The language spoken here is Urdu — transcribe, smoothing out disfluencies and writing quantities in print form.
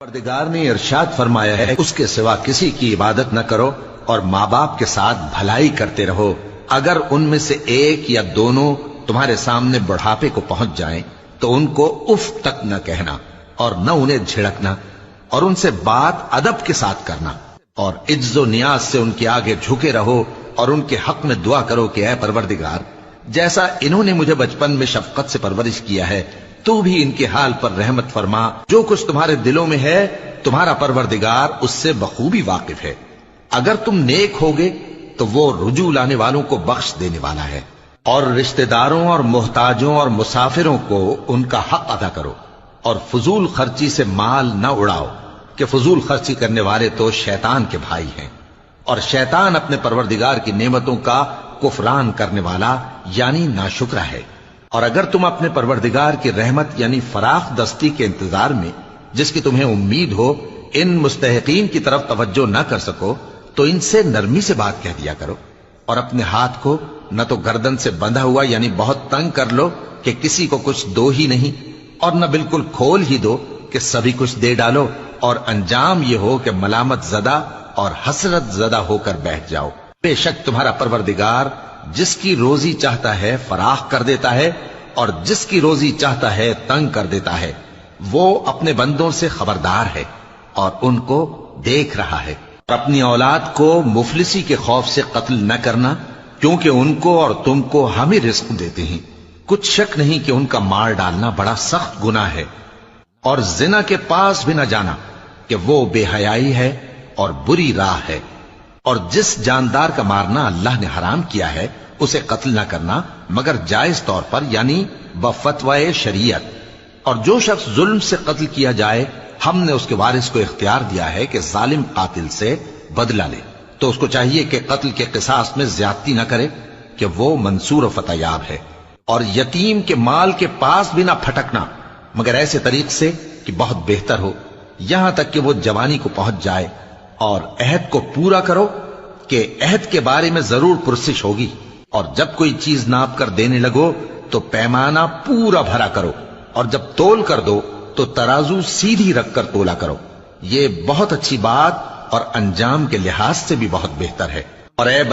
پروردگار نے ارشاد فرمایا ہے اس کے سوا کسی کی عبادت نہ کرو اور ماں باپ کے ساتھ بھلائی کرتے رہو، اگر ان میں سے ایک یا دونوں تمہارے سامنے بڑھاپے کو پہنچ جائیں تو ان کو اف تک نہ کہنا اور نہ انہیں جھڑکنا، اور ان سے بات ادب کے ساتھ کرنا، اور عجز و نیاز سے ان کے آگے جھکے رہو اور ان کے حق میں دعا کرو کہ اے پروردگار، جیسا انہوں نے مجھے بچپن میں شفقت سے پرورش کیا ہے تو بھی ان کے حال پر رحمت فرما، جو کچھ تمہارے دلوں میں ہے تمہارا پروردگار اس سے بخوبی واقف ہے، اگر تم نیک ہوگے تو وہ رجوع لانے والوں کو بخش دینے والا ہے، اور رشتہ داروں اور محتاجوں اور مسافروں کو ان کا حق ادا کرو، اور فضول خرچی سے مال نہ اڑاؤ کہ فضول خرچی کرنے والے تو شیطان کے بھائی ہیں، اور شیطان اپنے پروردگار کی نعمتوں کا کفران کرنے والا یعنی ناشکرا ہے۔ اور اگر تم اپنے پروردگار کی رحمت یعنی فراخ دستی کے انتظار میں جس کی تمہیں امید ہو ان مستحقین کی طرف توجہ نہ کر سکو تو ان سے نرمی سے بات کہہ دیا کرو، اور اپنے ہاتھ کو نہ تو گردن سے بندھا ہوا یعنی بہت تنگ کر لو کہ کسی کو کچھ دو ہی نہیں، اور نہ بالکل کھول ہی دو کہ سبھی کچھ دے ڈالو، اور انجام یہ ہو کہ ملامت زدہ اور حسرت زدہ ہو کر بیٹھ جاؤ۔ بے شک تمہارا پروردگار جس کی روزی چاہتا ہے فراخ کر دیتا ہے اور جس کی روزی چاہتا ہے تنگ کر دیتا ہے، وہ اپنے بندوں سے خبردار ہے اور ان کو دیکھ رہا ہے۔ اور اپنی اولاد کو مفلسی کے خوف سے قتل نہ کرنا، کیونکہ ان کو اور تم کو ہم ہی رزق دیتے ہیں، کچھ شک نہیں کہ ان کا مار ڈالنا بڑا سخت گناہ ہے۔ اور زنا کے پاس بھی نہ جانا کہ وہ بے حیائی ہے اور بری راہ ہے، اور جس جاندار کا مارنا اللہ نے حرام کیا ہے اسے قتل نہ کرنا مگر جائز طور پر یعنی بفتوائے شریعت، اور جو شخص ظلم سے قتل کیا جائے ہم نے اس کے وارث کو اختیار دیا ہے کہ ظالم قاتل سے بدلہ لے، تو اس کو چاہیے کہ قتل کے قصاص میں زیادتی نہ کرے کہ وہ منصور و فتح یاب ہے، اور یتیم کے مال کے پاس بھی نہ پھٹکنا مگر ایسے طریق سے کہ بہت بہتر ہو، یہاں تک کہ وہ جوانی کو پہنچ جائے، اور عہد کو پورا کرو کہ عہد کے بارے میں ضرور پرسش ہوگی، اور جب کوئی چیز ناپ کر دینے لگو تو پیمانہ پورا بھرا کرو، اور جب تول کر دو تو ترازو سیدھی رکھ کر تولا کرو، یہ بہت اچھی بات اور انجام کے لحاظ سے بھی بہت بہتر ہے۔ اور اے